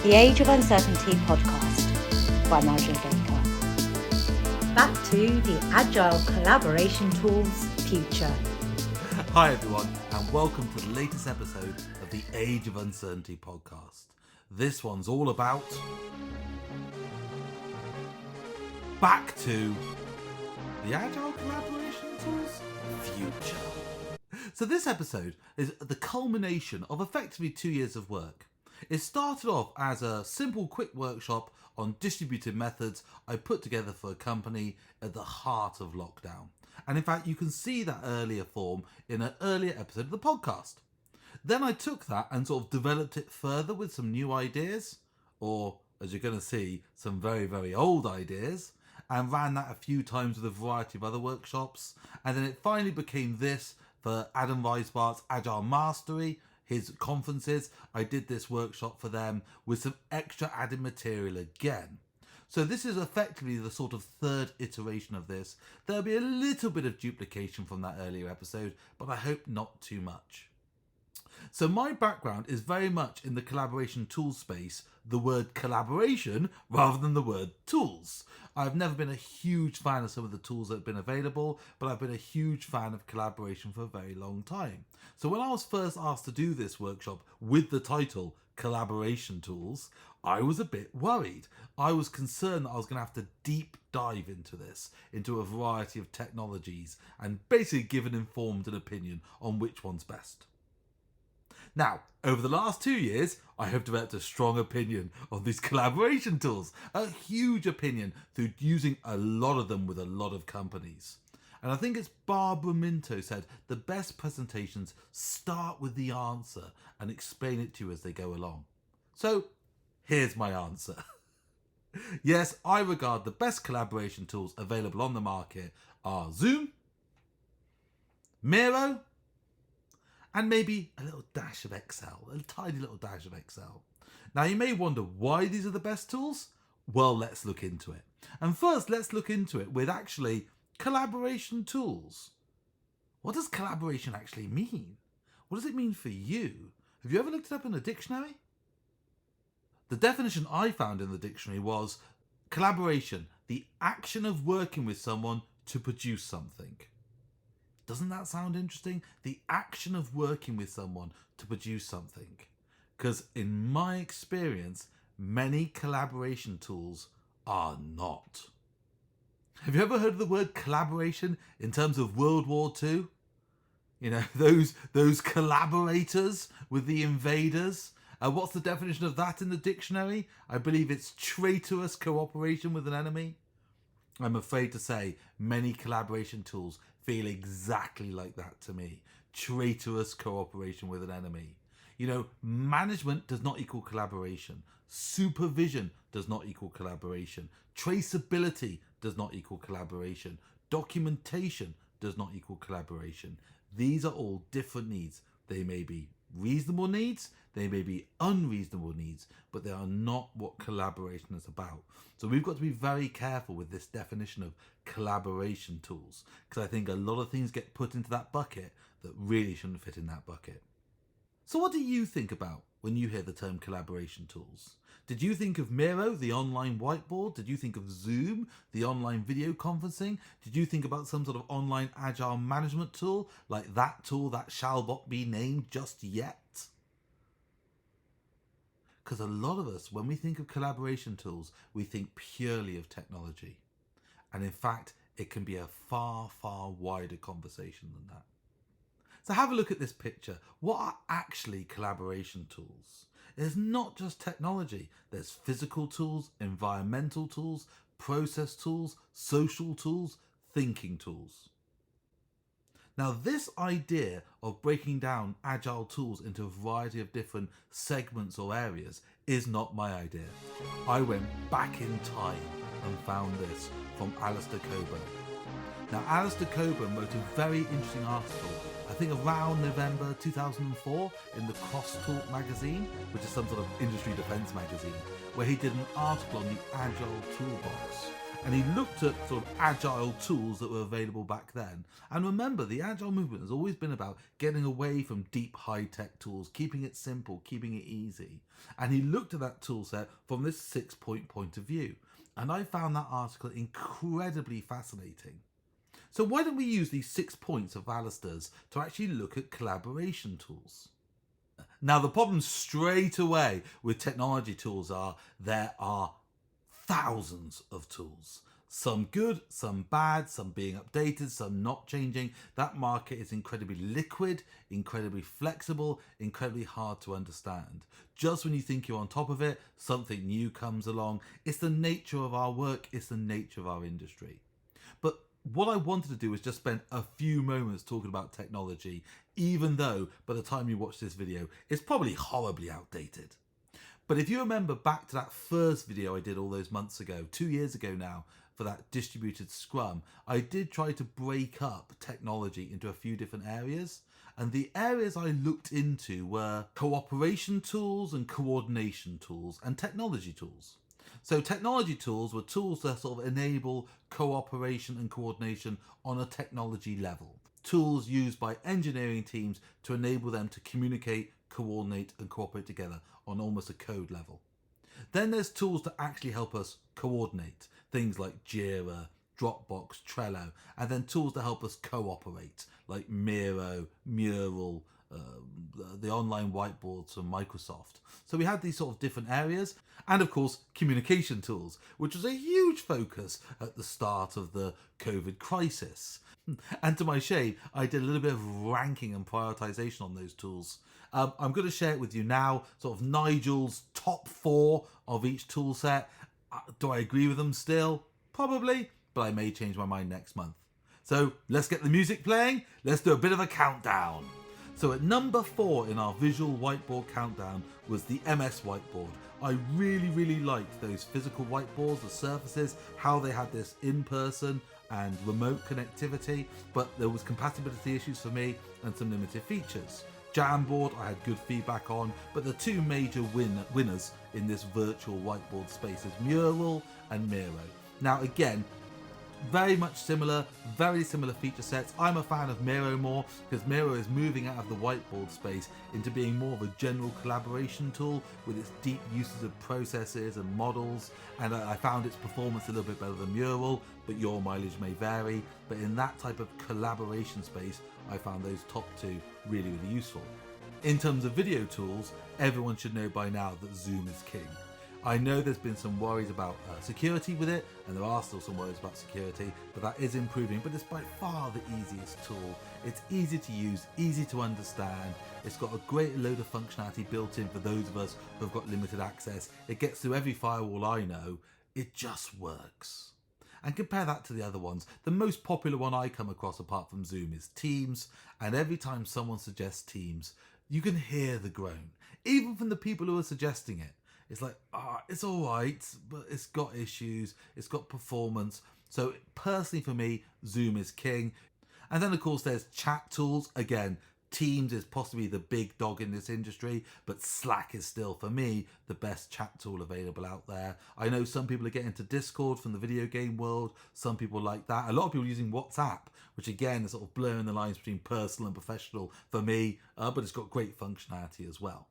The Age of Uncertainty podcast by Nigel. Back to the Agile Collaboration Tools future. Hi everyone, and welcome to the latest episode of the Age of Uncertainty podcast. This one's all about back to the Agile Collaboration Tools future. So this episode is the culmination of effectively 2 years of work. It started off as a simple quick workshop on distributed methods I put together for a company at the heart of lockdown. And in fact, you can see that earlier form in an earlier episode of the podcast. Then I took that and sort of developed it further with some new ideas, or as you're going to see, some very, very old ideas, and ran that a few times with a variety of other workshops. And then it finally became this for Adam Weisbart's Agile Mastery, his conferences. I did this workshop for them with some extra added material again. So this is effectively the sort of third iteration of this. There'll be a little bit of duplication from that earlier episode, but I hope not too much. So my background is very much in the collaboration tool space, the word collaboration rather than the word tools. I've never been a huge fan of some of the tools that have been available, but I've been a huge fan of collaboration for a very long time. So when I was first asked to do this workshop with the title Collaboration Tools, I was a bit worried. I was concerned that I was going to have to deep dive into this, into a variety of technologies, and basically give an informed opinion on which one's best. Now, over the last 2 years, I have developed a strong opinion of these collaboration tools, a huge opinion through using a lot of them with a lot of companies. And I think it's Barbara Minto said, the best presentations start with the answer and explain it to you as they go along. So, here's my answer. Yes, I regard the best collaboration tools available on the market are Zoom, Miro, and maybe a little dash of Excel, a tiny little dash of Excel. Now you may wonder why these are the best tools. Well, let's look into it. And first, let's look into it with actually collaboration tools. What does collaboration actually mean? What does it mean for you? Have you ever looked it up in a dictionary? The definition I found in the dictionary was collaboration, the action of working with someone to produce something. Doesn't that sound interesting? The action of working with someone to produce something. Because in my experience, many collaboration tools are not. Have you ever heard of the word collaboration in terms of World War II? You know, those collaborators with the invaders. What's the definition of that in the dictionary? I believe it's traitorous cooperation with an enemy. I'm afraid to say many collaboration tools feel exactly like that to me. Traitorous cooperation with an enemy. You know, management does not equal collaboration. Supervision does not equal collaboration. Traceability does not equal collaboration. Documentation does not equal collaboration. These are all different needs. They may be reasonable needs, they may be unreasonable needs, but they are not what collaboration is about. So we've got to be very careful with this definition of collaboration tools, because I think a lot of things get put into that bucket that really shouldn't fit in that bucket. So what do you think about when you hear the term collaboration tools? Did you think of Miro, the online whiteboard? Did you think of Zoom, the online video conferencing? Did you think about some sort of online agile management tool, like that tool that shall not be named just yet? Because a lot of us, when we think of collaboration tools, we think purely of technology. And in fact, it can be a far, far wider conversation than that. So have a look at this picture. What are actually collaboration tools? It's not just technology. There's physical tools, environmental tools, process tools, social tools, thinking tools. Now, this idea of breaking down agile tools into a variety of different segments or areas is not my idea. I went back in time and found this from Alistair Cockburn. Now, Alistair Cockburn wrote a very interesting article, I think around November 2004, in the Crosstalk magazine, which is some sort of industry defense magazine, where he did an article on the Agile Toolbox. and he looked at sort of agile tools that were available back then. And remember, the agile movement has always been about getting away from deep high-tech tools, keeping it simple, keeping it easy. And he looked at that tool set from this 6-point point of view. And I found that article incredibly fascinating. So why don't we use these 6 points of Alistair's to actually look at collaboration tools? Now, the problem straight away with technology tools are there are thousands of tools. Some good, some bad, some being updated, some not changing. That market is incredibly liquid, incredibly flexible, incredibly hard to understand. Just when you think you're on top of it, something new comes along. It's the nature of our work, it's the nature of our industry. But what I wanted to do was just spend a few moments talking about technology, even though by the time you watch this video, it's probably horribly outdated. But if you remember back to that first video I did all those months ago, 2 years ago now, for that distributed Scrum, I did try to break up technology into a few different areas. And the areas I looked into were cooperation tools and coordination tools and technology tools. So technology tools were tools that sort of enable cooperation and coordination on a technology level. Tools used by engineering teams to enable them to communicate, coordinate and cooperate together on almost a code level. Then there's tools that actually help us coordinate, things like JIRA, Dropbox, Trello, and then tools that help us cooperate, like Miro, Mural, the online whiteboards from Microsoft. So we had these sort of different areas, and of course communication tools, which was a huge focus at the start of the COVID crisis. And to my shame, I did a little bit of ranking and prioritization on those tools. I'm going to share it with you now, sort of Nigel's top 4 of each tool set. Do I agree with them still? Probably, but I may change my mind next month. So let's get the music playing. Let's do a bit of a countdown. So at number 4 in our visual whiteboard countdown was the MS whiteboard. I really liked those physical whiteboards, the surfaces, how they had this in-person and remote connectivity, but there was compatibility issues for me and some limited features. Jamboard I had good feedback on, but the two major winners in this virtual whiteboard space is Mural and Miro. Now again, very much similar, very similar feature sets. I'm a fan of Miro more because Miro is moving out of the whiteboard space into being more of a general collaboration tool with its deep uses of processes and models, and I found its performance a little bit better than Mural, but your mileage may vary. But in that type of collaboration space, I found those top 2 really useful. In terms of video tools, everyone should know by now that Zoom is king. I know there's been some worries about security with it, and there are still some worries about security, but that is improving. But it's by far the easiest tool. It's easy to use, easy to understand. It's got a great load of functionality built in for those of us who have got limited access. It gets through every firewall I know. It just works. And compare that to the other ones. The most popular one I come across apart from Zoom is Teams, and every time someone suggests Teams, you can hear the groan, even from the people who are suggesting it. It's like, it's all right, but it's got issues, it's got performance. So personally for me, Zoom is king. And then of course there's chat tools. Again, Teams is possibly the big dog in this industry, but Slack is still, for me, the best chat tool available out there. I know some people are getting into Discord from the video game world. Some people like that. A lot of people are using WhatsApp, which again is sort of blurring the lines between personal and professional for me, but it's got great functionality as well.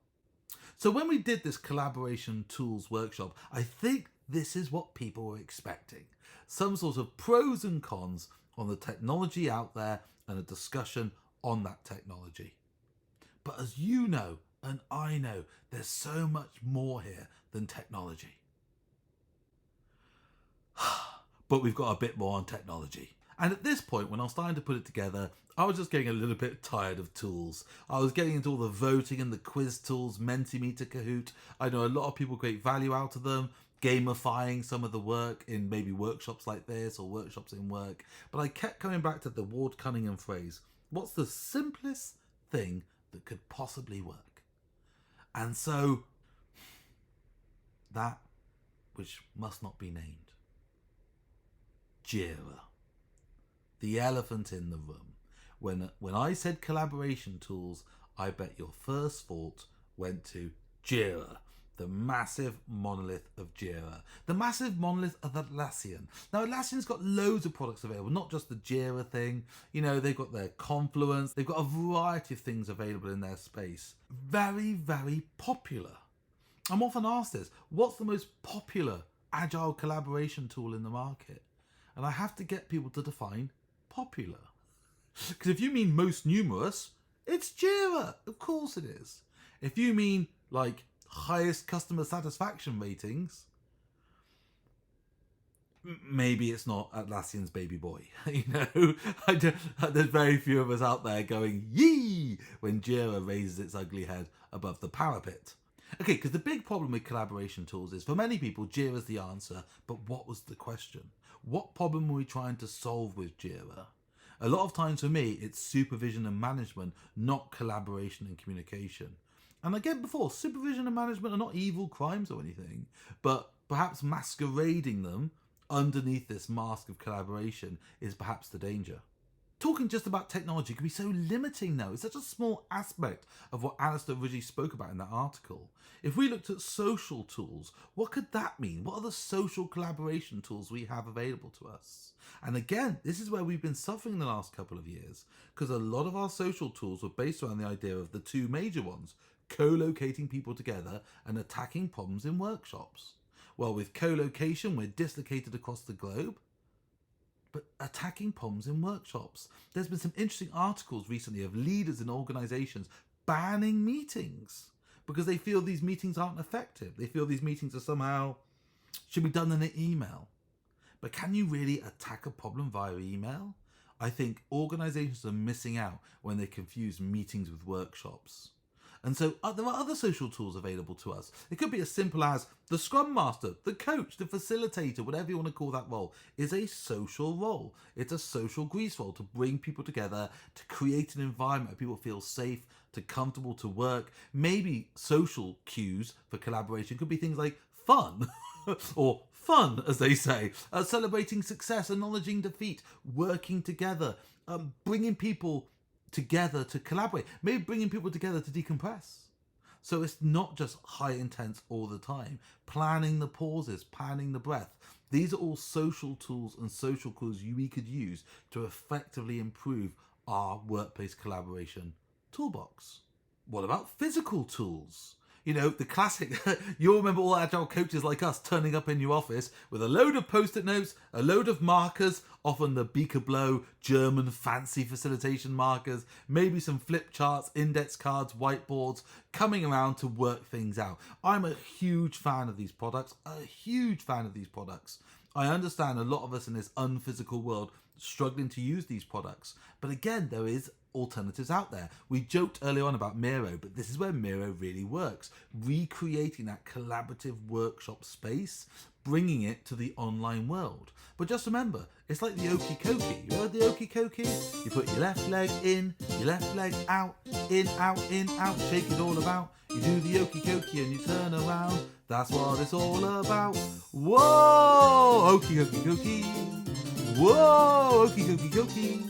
So when we did this collaboration tools workshop, I think this is what people were expecting. Some sort of pros and cons on the technology out there and a discussion on that technology. But as you know, and I know, there's so much more here than technology. But we've got a bit more on technology. And at this point, when I was starting to put it together, I was just getting a little bit tired of tools. I was getting into all the voting and the quiz tools, Mentimeter, Kahoot. I know a lot of people create value out of them, gamifying some of the work in maybe workshops like this or workshops in work. But I kept coming back to the Ward Cunningham phrase, what's the simplest thing that could possibly work? And so, that which must not be named. JIRA. The elephant in the room. When I said collaboration tools, I bet your first thought went to JIRA, the massive monolith of JIRA, the massive monolith of Atlassian. Now, Atlassian's got loads of products available, not just the JIRA thing. They've got their Confluence. They've got a variety of things available in their space. Very, very popular. I'm often asked this, what's the most popular agile collaboration tool in the market? And I have to get people to define popular. Because if you mean most numerous, it's JIRA. Of course it is. If you mean like highest customer satisfaction ratings, maybe it's not Atlassian's baby boy. There's very few of us out there going yee when JIRA raises its ugly head above the parapet. Okay, because the big problem with collaboration tools is, for many people, JIRA is the answer, but what was the question? What problem were we trying to solve with JIRA? A lot of times for me, it's supervision and management, not collaboration and communication. And again, before, supervision and management are not evil crimes or anything, but perhaps masquerading them underneath this mask of collaboration is perhaps the danger. Talking just about technology can be so limiting now. It's such a small aspect of what Alistair originally spoke about in that article. If we looked at social tools, what could that mean? What are the social collaboration tools we have available to us? And again, this is where we've been suffering the last couple of years, because a lot of our social tools were based around the idea of the two major ones: co-locating people together and attacking problems in workshops. Well, with co-location, we're dislocated across the globe, but attacking problems in workshops. There's been some interesting articles recently of leaders in organizations banning meetings because they feel these meetings aren't effective. They feel these meetings are somehow should be done in an email. But can you really attack a problem via email? I think organizations are missing out when they confuse meetings with workshops. And so there are other social tools available to us. It could be as simple as the Scrum Master, the coach, the facilitator, whatever you want to call that role, is a social role. It's a social grease role to bring people together, to create an environment where people feel safe, to comfortable to work. Maybe social cues for collaboration could be things like fun, or fun, as they say, celebrating success, acknowledging defeat, working together, bringing people together to collaborate, maybe bringing people together to decompress. So it's not just high intense all the time. Planning the pauses, planning the breath. These are all social tools and social tools we could use to effectively improve our workplace collaboration toolbox. What about physical tools? The classic, you'll remember all agile coaches like us turning up in your office with a load of post-it notes, a load of markers, often the Beaker Blow German fancy facilitation markers, maybe some flip charts, index cards, whiteboards, coming around to work things out. I'm a huge fan of these products, I understand a lot of us in this unphysical world struggling to use these products. But again, there is alternatives out there. We joked earlier on about Miro, but this is where Miro really works. Recreating that collaborative workshop space, bringing it to the online world. But just remember, it's like the okey cokey. You heard the okey cokey? You put your left leg in, your left leg out, in, out, shake it all about. You do the okey cokey and you turn around. That's what it's all about. Whoa, okey cokey cokey. Whoa, okey cokey cokey.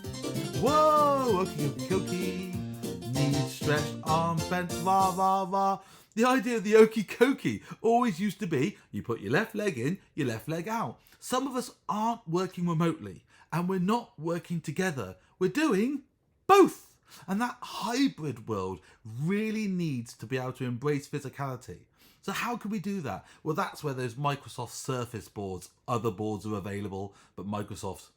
Whoa, okey cokey cokey. Knees stretched, arms bent, rah, rah, rah. The idea of the okey cokey always used to be you put your left leg in, your left leg out. Some of us aren't working remotely and we're not working together. We're doing both. And that hybrid world really needs to be able to embrace physicality. So how can we do that? Well, that's where those Microsoft Surface boards, other boards are available, but Microsoft,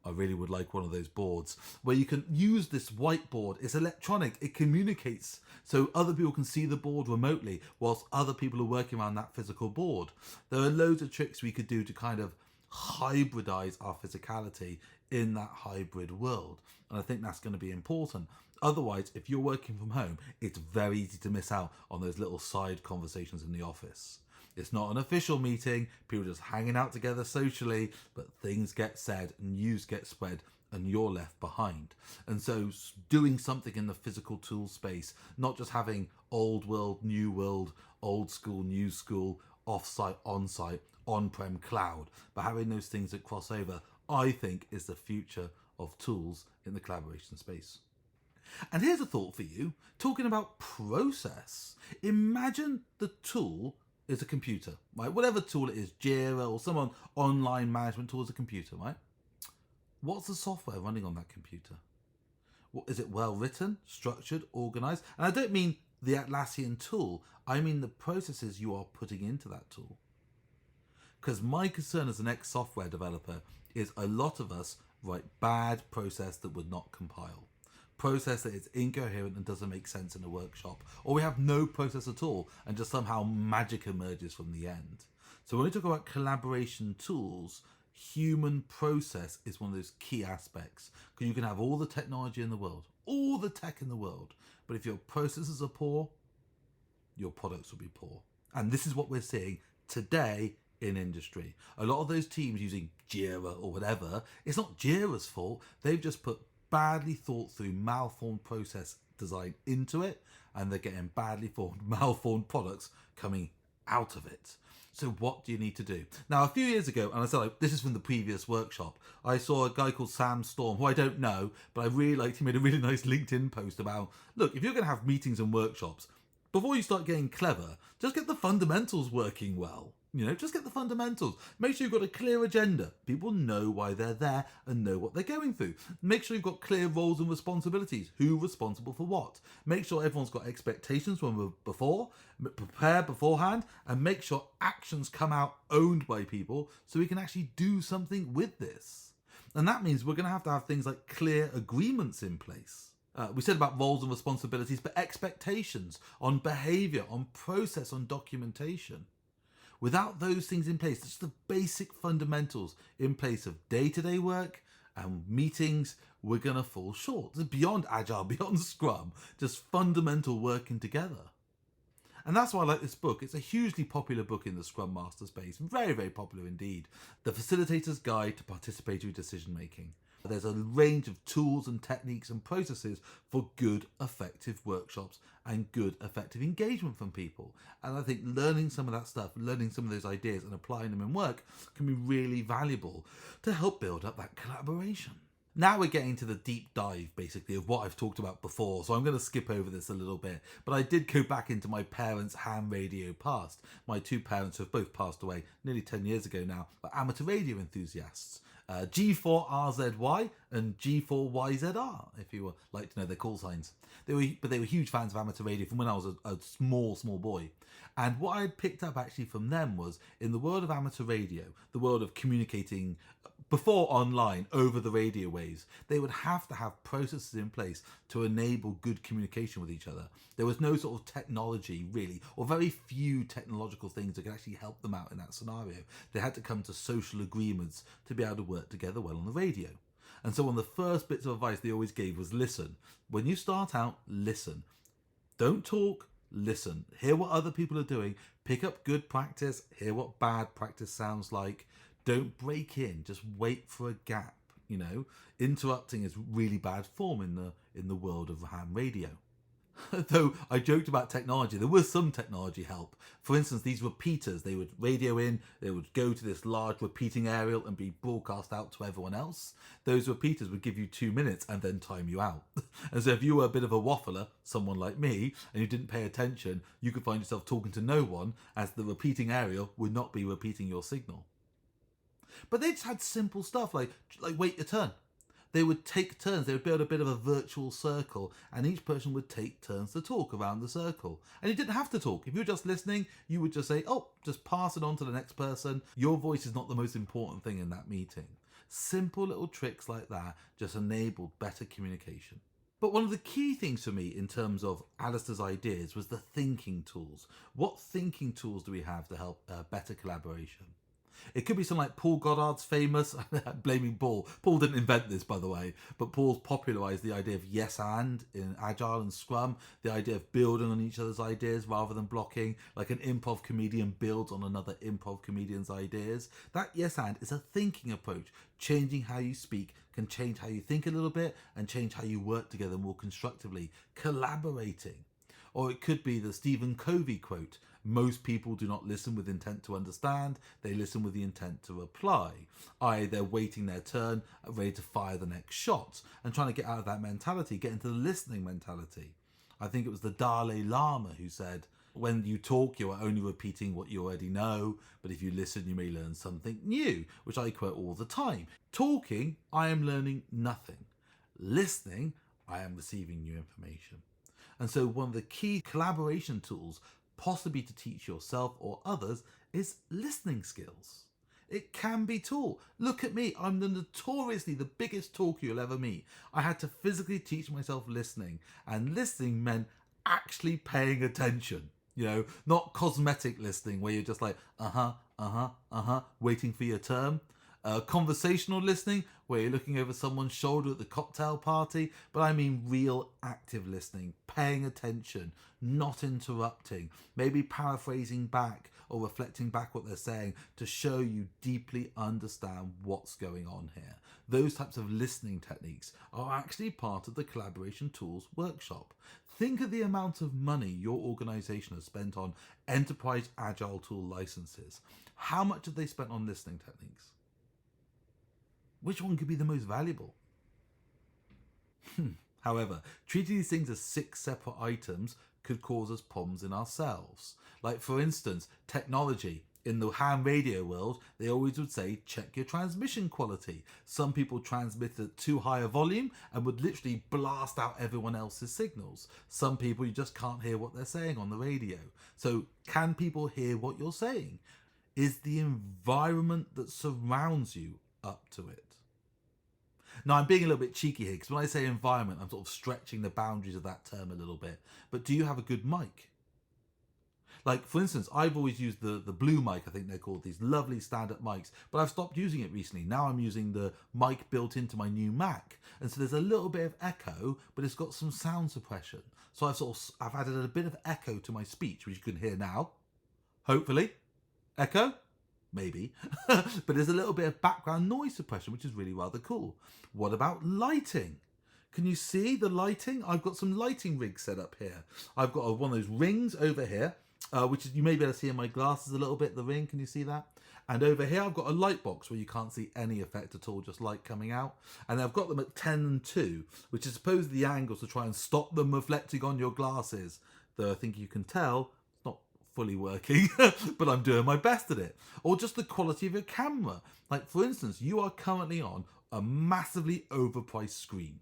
I really would like one of those boards where you can use this whiteboard. It's electronic. It communicates so other people can see the board remotely whilst other people are working around that physical board. There are loads of tricks we could do to kind of hybridize our physicality in that hybrid world. And I think that's going to be important. Otherwise, if you're working from home, it's very easy to miss out on those little side conversations in the office. It's not an official meeting, people just hanging out together socially, but things get said, news gets spread, and you're left behind. And so doing something in the physical tool space, not just having old world, new world, old school, new school, off-site, on-site, on-prem, cloud, but having those things that cross over, I think is the future of tools in the collaboration space. And here's a thought for you, talking about process. Imagine the tool is a computer, right? Whatever tool it is, JIRA or some online management tool is a computer, right? What's the software running on that computer? Is it well written, structured, organized? And I don't mean the Atlassian tool, I mean the processes you are putting into that tool. Because my concern as an ex-software developer is a lot of us write bad process that would not compile. Process that is incoherent and doesn't make sense in a workshop. Or we have no process at all and just somehow magic emerges from the end. So when we talk about collaboration tools, human process is one of those key aspects. Because you can have all the technology in the world, all the tech in the world, but if your processes are poor, your products will be poor. And this is what we're seeing today in industry. A lot of those teams using JIRA or whatever, it's not JIRA's fault. They've just put badly thought through, malformed process design into it, and they're getting badly formed, malformed products coming out of it. So what do you need to do? Now, a few years ago, and I said this is from the previous workshop, I saw a guy called Sam Storm, who I don't know, but I really liked. He made a really nice LinkedIn post about, look, if you're going to have meetings and workshops, before you start getting clever, just get the fundamentals working well. Just get the fundamentals. Make sure you've got a clear agenda. People know why they're there and know what they're going through. Make sure you've got clear roles and responsibilities. Who's responsible for what? Make sure everyone's got expectations from before. Prepare beforehand and make sure actions come out owned by people so we can actually do something with this. And that means we're going to have things like clear agreements in place. We said about roles and responsibilities, but expectations on behavior, on process, on documentation. Without those things in place, just the basic fundamentals in place of day-to-day work and meetings, we're going to fall short. It's beyond Agile, beyond Scrum, just fundamental working together. And that's why I like this book. It's a hugely popular book in the Scrum Master space. Very, very popular indeed. The Facilitator's Guide to Participatory Decision Making. There's a range of tools and techniques and processes for good, effective workshops and good, effective engagement from people. And I think learning some of that stuff, learning some of those ideas and applying them in work can be really valuable to help build up that collaboration. Now we're getting to the deep dive, basically, of what I've talked about before, so I'm going to skip over this a little bit. But I did go back into my parents' ham radio past. My two parents have both passed away nearly 10 years ago now, but amateur radio enthusiasts. G4RZY and G4YZR, if you would like to know their call signs. They were huge fans of amateur radio from when I was a small boy. And what I had picked up actually from them was, in the world of amateur radio, the world of communicating before online over the radio waves, they would have to have processes in place to enable good communication with each other. There was no sort of technology really, or very few technological things that could actually help them out in that scenario. They had to come to social agreements to be able to work together well on the radio. And so one of the first bits of advice they always gave was listen. When you start out, listen. Don't talk, listen. Hear what other people are doing. Pick up good practice. Hear what bad practice sounds like. Don't break in. Just wait for a gap. Interrupting is really bad form in the world of ham radio. Though I joked about technology, there was some technology help. For instance, these repeaters, they would radio in, they would go to this large repeating aerial and be broadcast out to everyone else. Those repeaters would give you 2 minutes and then time you out. And so if you were a bit of a waffler, someone like me, and you didn't pay attention, you could find yourself talking to no one, as the repeating aerial would not be repeating your signal. But they just had simple stuff like wait your turn. They would take turns. They would build a bit of a virtual circle, and each person would take turns to talk around the circle. And you didn't have to talk. If you were just listening, you would just say, just pass it on to the next person. Your voice is not the most important thing in that meeting. Simple little tricks like that just enabled better communication. But one of the key things for me in terms of Alistair's ideas was the thinking tools. What thinking tools do we have to help better collaboration? It could be something like Paul Goddard's famous, blaming Paul. Paul didn't invent this, by the way, but Paul's popularised the idea of yes and in Agile and Scrum, the idea of building on each other's ideas rather than blocking, like an improv comedian builds on another improv comedian's ideas. That yes and is a thinking approach. Changing how you speak can change how you think a little bit and change how you work together more constructively, collaborating. Or it could be the Stephen Covey quote, most people do not listen with intent to understand, they listen with the intent to reply. I.e. they're waiting their turn, ready to fire the next shot, and trying to get out of that mentality, get into the listening mentality. I think it was the Dalai Lama who said, When you talk, you are only repeating what you already know, but if you listen, you may learn something new, which I quote all the time. Talking, I am learning nothing. Listening, I am receiving new information. And so one of the key collaboration tools, possibly to teach yourself or others, is listening skills. It can be taught. Look at me. I'm notoriously the biggest talker you'll ever meet. I had to physically teach myself listening, and listening meant actually paying attention. Not cosmetic listening where you're just like, waiting for your turn. Conversational listening where you're looking over someone's shoulder at the cocktail party. But I mean real active listening, paying attention, not interrupting, maybe paraphrasing back or reflecting back what they're saying to show you deeply understand what's going on here. Those types of listening techniques are actually part of the Collaboration Tools workshop. Think of the amount of money your organization has spent on enterprise agile tool licenses. How much have they spent on listening techniques? Which one could be the most valuable? However, treating these things as 6 separate items could cause us problems in ourselves. Like, for instance, technology. In the ham radio world, they always would say, check your transmission quality. Some people transmit at too high a volume and would literally blast out everyone else's signals. Some people, you just can't hear what they're saying on the radio. So can people hear what you're saying? Is the environment that surrounds you up to it? Now, I'm being a little bit cheeky here because when I say environment, I'm sort of stretching the boundaries of that term a little bit. But do you have a good mic? Like, for instance, I've always used the blue mic, I think they're called, these lovely stand-up mics, but I've stopped using it recently. Now I'm using the mic built into my new Mac. And so there's a little bit of echo, but it's got some sound suppression. So I've added a bit of echo to my speech, which you can hear now. Hopefully. Echo? Maybe. But there's a little bit of background noise suppression, which is really rather cool. What about lighting? Can you see the lighting? I've got some lighting rigs set up here. I've got one of those rings over here, which is, you may be able to see in my glasses a little bit, the ring. Can you see that? And over here, I've got a light box where you can't see any effect at all, just light coming out. And I've got them at 10 and 2, which is supposedly the angles to try and stop them reflecting on your glasses. Though I think you can tell it's not fully working, but I'm doing my best at it. Or just the quality of your camera. Like, for instance, you are currently on a massively overpriced screen.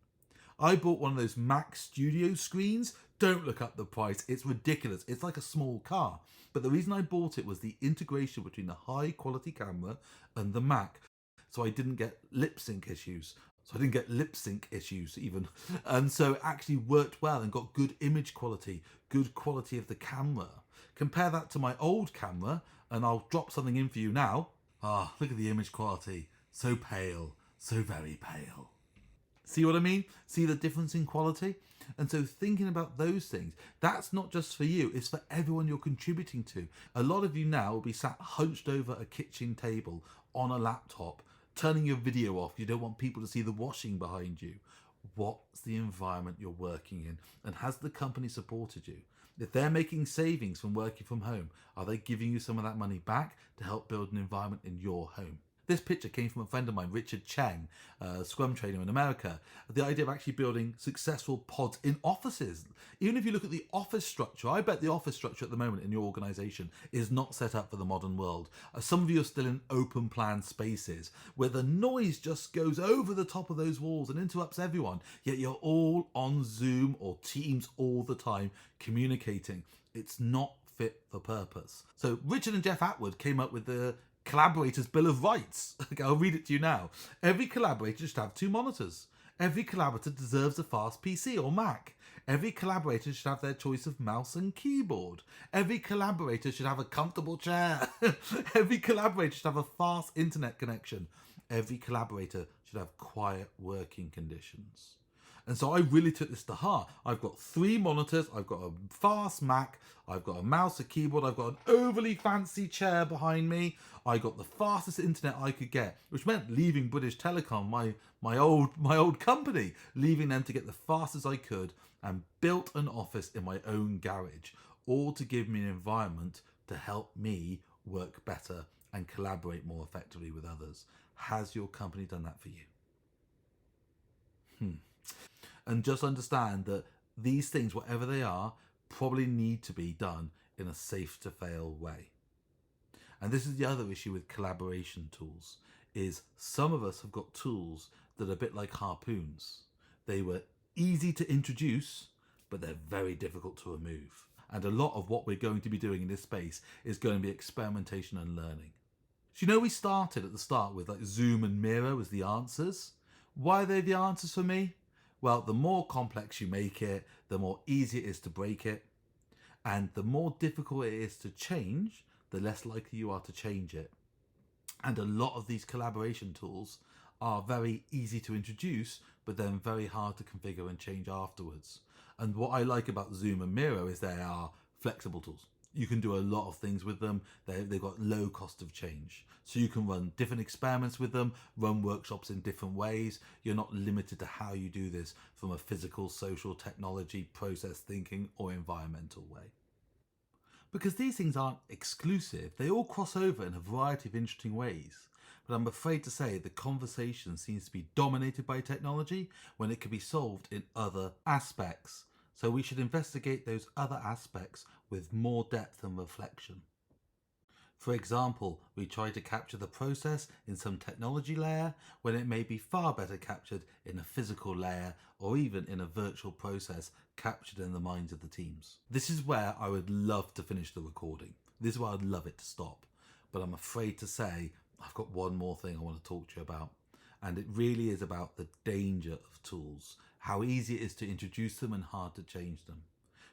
I bought one of those Mac Studio screens. Don't look up the price. It's ridiculous. It's like a small car. But the reason I bought it was the integration between the high quality camera and the Mac. So I didn't get lip sync issues. Even. And so it actually worked well and got good image quality, good quality of the camera. Compare that to my old camera, and I'll drop something in for you now. Look at the image quality. So pale, so very pale. See what I mean? See the difference in quality? And so thinking about those things, that's not just for you, it's for everyone you're contributing to. A lot of you now will be sat hunched over a kitchen table on a laptop, turning your video off. You don't want people to see the washing behind you. What's the environment you're working in? And has the company supported you? If they're making savings from working from home, are they giving you some of that money back to help build an environment in your home? This picture came from a friend of mine, Richard Cheng, Scrum trainer in America. The idea of actually building successful pods in offices. Even if you look at the office structure, I bet the office structure at the moment in your organization is not set up for the modern world. Some of you are still in open plan spaces where the noise just goes over the top of those walls and interrupts everyone. Yet you're all on Zoom or Teams all the time communicating. It's not fit for purpose. So Richard and Jeff Atwood came up with the Collaborators' Bill of Rights. Okay, I'll read it to you now. Every collaborator should have 2 monitors. Every collaborator deserves a fast PC or Mac. Every collaborator should have their choice of mouse and keyboard. Every collaborator should have a comfortable chair. Every collaborator should have a fast internet connection. Every collaborator should have quiet working conditions. And so I really took this to heart. I've got 3 monitors, I've got a fast Mac, I've got a mouse, a keyboard, I've got an overly fancy chair behind me, I got the fastest internet I could get, which meant leaving British Telecom, my old company, leaving them to get the fastest I could, and built an office in my own garage, all to give me an environment to help me work better and collaborate more effectively with others. Has your company done that for you? And just understand that these things, whatever they are, probably need to be done in a safe to fail way. And this is the other issue with collaboration tools, is some of us have got tools that are a bit like harpoons. They were easy to introduce, but they're very difficult to remove. And a lot of what we're going to be doing in this space is going to be experimentation and learning. So we started at the start with like Zoom and Miro as the answers. Why are they the answers for me? Well, the more complex you make it, the more easy it is to break it. And the more difficult it is to change, the less likely you are to change it. And a lot of these collaboration tools are very easy to introduce, but then very hard to configure and change afterwards. And what I like about Zoom and Miro is they are flexible tools. You can do a lot of things with them. They've got low cost of change. So you can run different experiments with them, run workshops in different ways. You're not limited to how you do this from a physical, social, technology, process thinking, or environmental way. Because these things aren't exclusive, they all cross over in a variety of interesting ways. But I'm afraid to say the conversation seems to be dominated by technology when it could be solved in other aspects. So we should investigate those other aspects with more depth and reflection. For example, we try to capture the process in some technology layer when it may be far better captured in a physical layer or even in a virtual process captured in the minds of the teams. This is where I would love to finish the recording. This is where I'd love it to stop. But I'm afraid to say I've got one more thing I want to talk to you about. And it really is about the danger of tools, how easy it is to introduce them and hard to change them.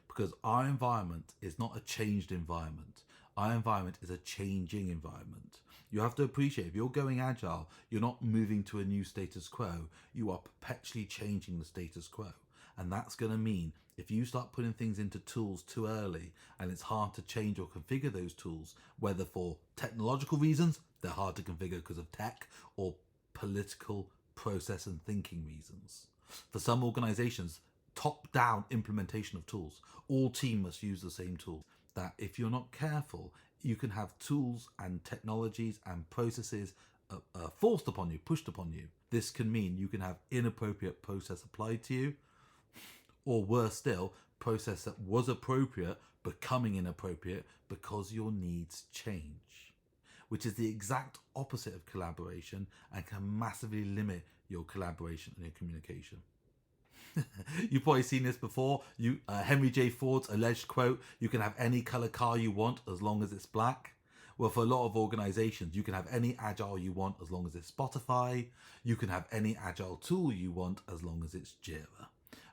Because our environment is not a changed environment. Our environment is a changing environment. You have to appreciate if you're going agile, you're not moving to a new status quo. You are perpetually changing the status quo. And that's going to mean if you start putting things into tools too early and it's hard to change or configure those tools, whether for technological reasons, they're hard to configure because of tech, or political process and thinking reasons. For some organizations, top-down implementation of tools. All teams must use the same tool. That if you're not careful, you can have tools and technologies and processes forced upon you, pushed upon you. This can mean you can have inappropriate process applied to you, or worse still, process that was appropriate becoming inappropriate because your needs change, which is the exact opposite of collaboration and can massively limit your collaboration and your communication. You've probably seen this before. Henry J. Ford's alleged quote, "You can have any color car you want as long as it's black." Well, for a lot of organizations, you can have any agile you want as long as it's Spotify. You can have any agile tool you want as long as it's JIRA.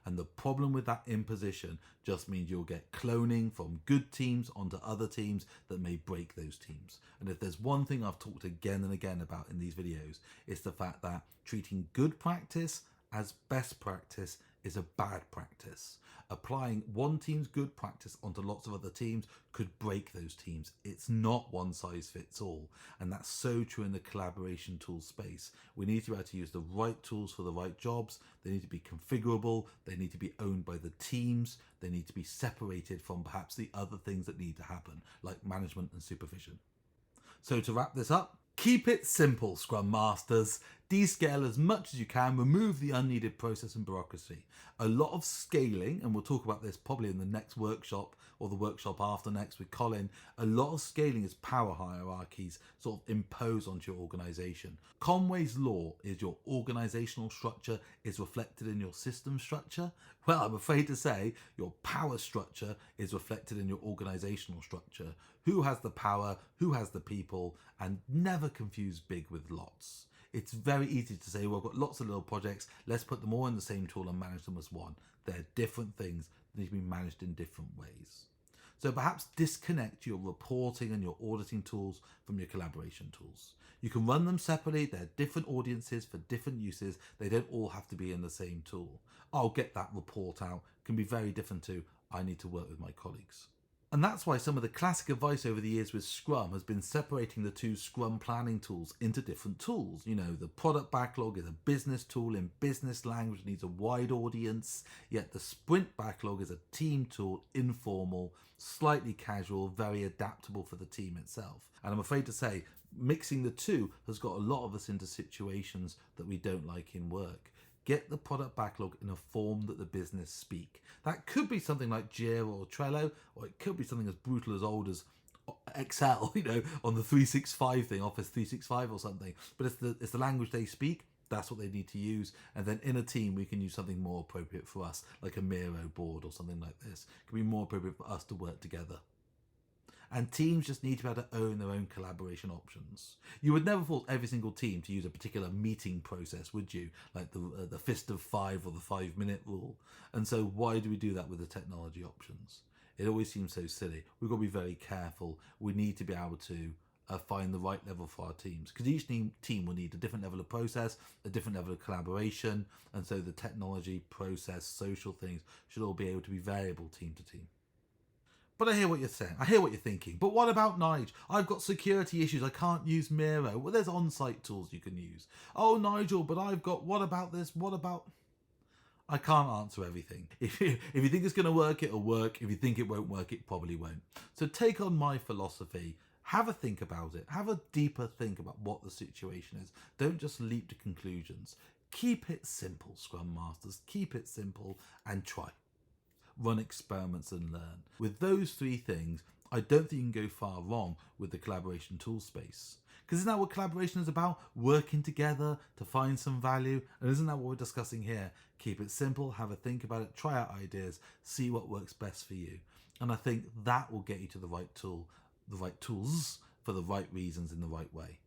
And the problem with that imposition just means you'll get cloning from good teams onto other teams that may break those teams. And if there's one thing I've talked again and again about in these videos, it's the fact that treating good practice as best practice is a bad practice. Applying one team's good practice onto lots of other teams could break those teams. It's not one size fits all. And that's so true in the collaboration tool space. We need to be able to use the right tools for the right jobs. They need to be configurable. They need to be owned by the teams. They need to be separated from perhaps the other things that need to happen, like management and supervision. So to wrap this up, keep it simple, Scrum Masters. Descale as much as you can, remove the unneeded process and bureaucracy. A lot of scaling, and we'll talk about this probably in the next workshop or the workshop after next with Colin, a lot of scaling is power hierarchies sort of imposed onto your organization. Conway's law is your organizational structure is reflected in your system structure. Well, I'm afraid to say your power structure is reflected in your organizational structure. Who has the power, who has the people, and never confuse big with lots. It's very easy to say, well, I've got lots of little projects, let's put them all in the same tool and manage them as one. They're different things that need to be managed in different ways. So perhaps disconnect your reporting and your auditing tools from your collaboration tools. You can run them separately. They're different audiences for different uses. They don't all have to be in the same tool. I'll get that report out. It can be very different to, I need to work with my colleagues. And that's why some of the classic advice over the years with Scrum has been separating the two Scrum planning tools into different tools. You know, the product backlog is a business tool in business language, needs a wide audience, yet the sprint backlog is a team tool, informal, slightly casual, very adaptable for the team itself. And I'm afraid to say, mixing the two has got a lot of us into situations that we don't like in work. get the product backlog in a form that the business speak. That could be something like JIRA or Trello, or it could be something as brutal as old as Excel, on the 365 thing, Office 365 or something. But it's the language they speak. That's what they need to use. And then in a team, we can use something more appropriate for us, like a Miro board or something like this. It can be more appropriate for us to work together. And teams just need to be able to own their own collaboration options. You would never force every single team to use a particular meeting process, would you? Like the fist of five or the 5-minute rule. And so why do we do that with the technology options? It always seems so silly. We've got to be very careful. We need to be able to find the right level for our teams, because each team will need a different level of process, a different level of collaboration, and so the technology, process, social things should all be able to be variable team to team. But I hear what you're saying. I hear what you're thinking. But what about Nigel? I've got security issues. I can't use Miro. Well, there's on-site tools you can use. Oh, Nigel, but I've got... What about this? What about... I can't answer everything. If you think it's going to work, it'll work. If you think it won't work, it probably won't. So take on my philosophy. Have a think about it. Have a deeper think about what the situation is. Don't just leap to conclusions. Keep it simple, Scrum Masters. Keep it simple and try. Run experiments and learn. With those 3 things, I don't think you can go far wrong with the collaboration tool space. Because isn't that what collaboration is about? Working together to find some value. And isn't that what we're discussing here? Keep it simple, have a think about it, try out ideas, see what works best for you. And I think that will get you to the right tool, the right tools for the right reasons in the right way.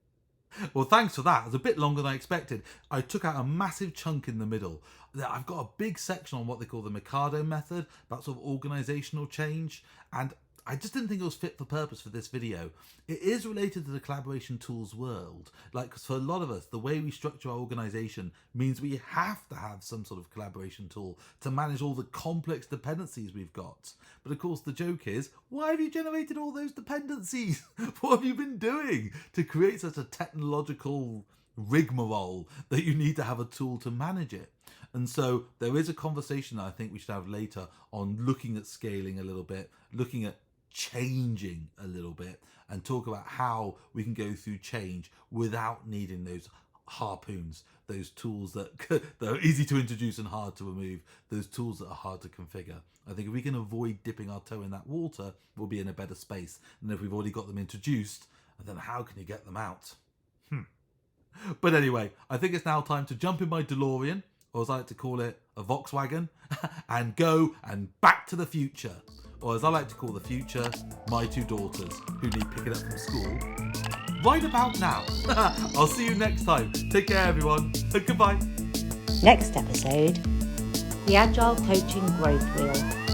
Well, thanks for that. It was a bit longer than I expected. I took out a massive chunk in the middle. I've got a big section on what they call the Mikado method, about sort of organisational change, and I just didn't think it was fit for purpose for this video. It is related to the collaboration tools world. Like, 'cause for a lot of us, the way we structure our organisation means we have to have some sort of collaboration tool to manage all the complex dependencies we've got. But of course, the joke is, why have you generated all those dependencies? What have you been doing to create such a technological rigmarole that you need to have a tool to manage it? And so there is a conversation that I think we should have later on looking at scaling a little bit, looking at changing a little bit, and talk about how we can go through change without needing those harpoons, those tools that are easy to introduce and hard to remove, those tools that are hard to configure. I think if we can avoid dipping our toe in that water, we'll be in a better space than if we've already got them introduced, and then how can you get them out? But anyway, I think it's now time to jump in my DeLorean, or as I like to call it, a Volkswagen, and go and back to the future. Or as I like to call the future, my 2 daughters, who need picking up from school right about now. I'll see you next time. Take care, everyone. Goodbye. Next episode, the Agile Coaching Growth Wheel.